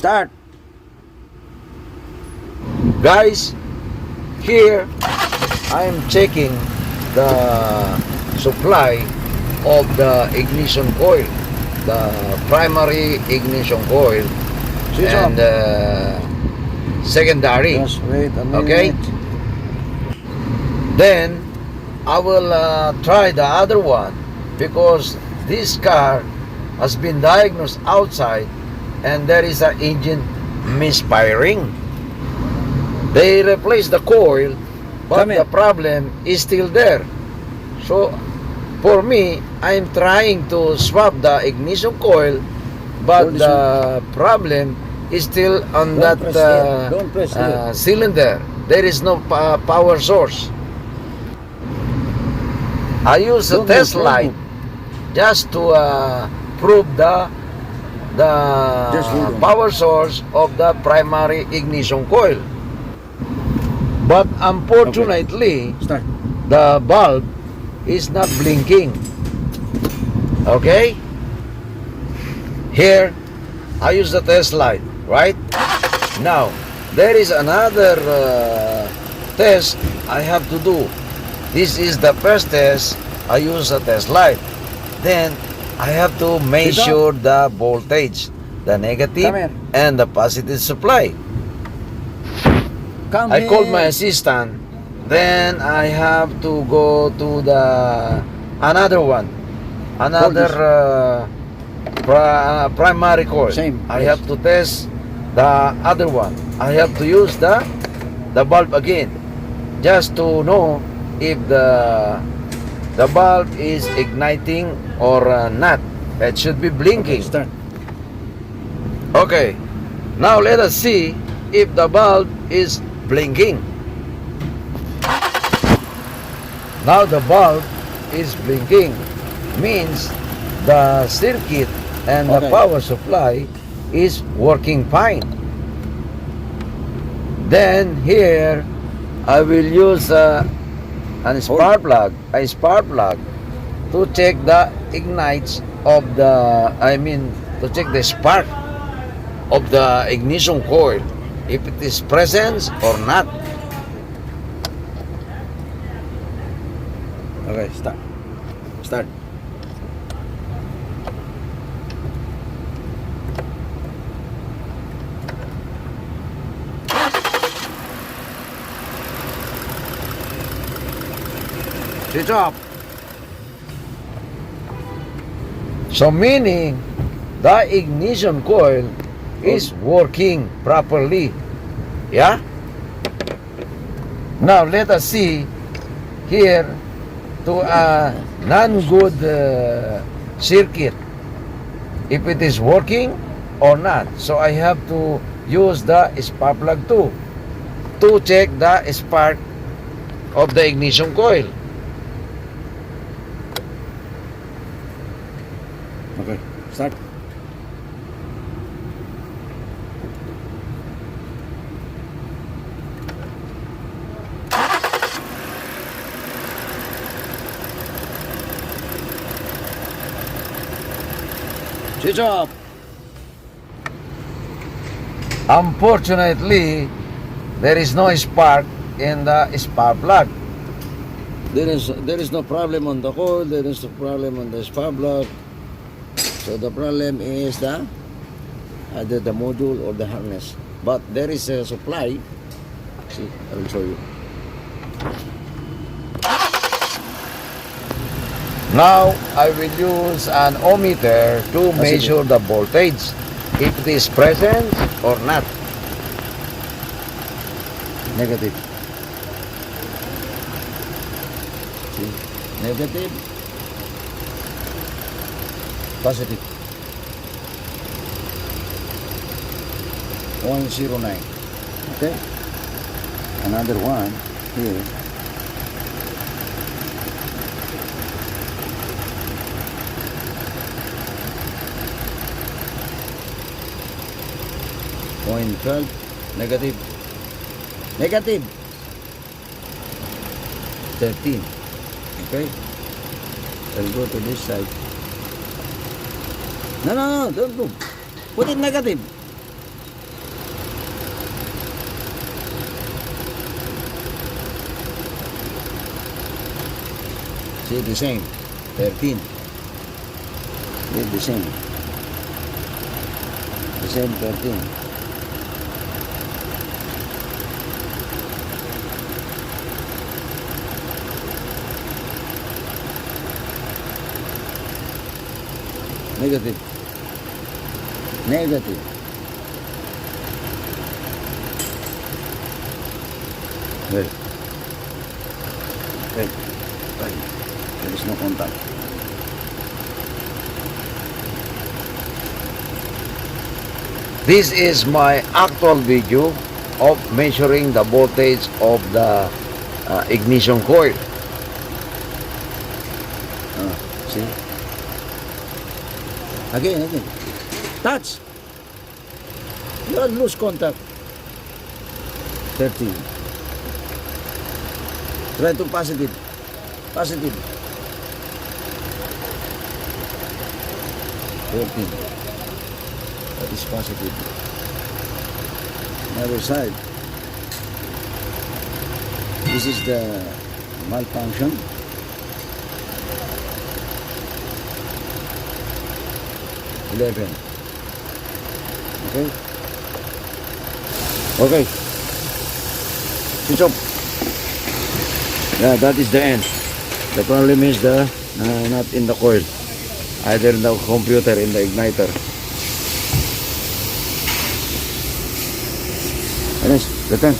Start. Guys, here I am checking the supply of the ignition coil, the primary ignition coil, Switch and secondary. Just wait a minute. Okay. Then I will try the other one, because this car has been diagnosed outside and there is an engine misfiring. They replaced the coil, but the problem is still there. So for me, I'm trying to swap the ignition coil, but the problem is still on that cylinder. There is no power source. I use a test light just to prove the power source of the primary ignition coil. But unfortunately, the bulb is not blinking. Okay? Here, I use the test light, right? Now, there is another test I have to do. This is the first test. I use a test light. Then, I have to measure the voltage, the negative and the positive supply. I called my assistant. Then I have to go to the another one, another primary coil. I have to test the other one. I have to use the bulb again, just to know if the bulb is igniting or not. It should be blinking. Okay, now let us see if the bulb is blinking. Now the bulb is blinking, means the circuit and the power supply is working fine. Then here I will use a spark plug, to check the ignites of the, to check the spark of the ignition coil, if it is present or not. Okay, start. Switch off. So meaning the ignition coil is working properly. Yeah? Now let us see here to a non-good circuit, if it is working or not. So I have to use the spark plug too, to check the spark of the ignition coil. Okay, start. Switch off. Unfortunately, there is no spark in the spark plug. There is no problem on the coil. There is no problem on the spark plug. So the problem is either the module or the harness. But there is a supply. See, I will show you. Now I will use an ohmmeter to measure the voltage, if it is present or not. Negative. See, negative. Positive. 109. Okay. Another one here. Point 12. Negative. Negative. 13. Okay. I'll go to this side. No, don't go. Put it negative. See, the same. 13. See, the same. The same 13. Negative. Negative. Well. Okay. Right. There is no contact. This is my actual video of measuring the voltage of the ignition coil. See? Again. Touch. You will lose contact. 13. Try to positive. Positive. 13. That is positive. Another side. This is the malfunction. Okay. Okay. Switch off. Yeah, that is the end. The problem is the not in the coil, either in the computer, in the igniter. Finish. Return.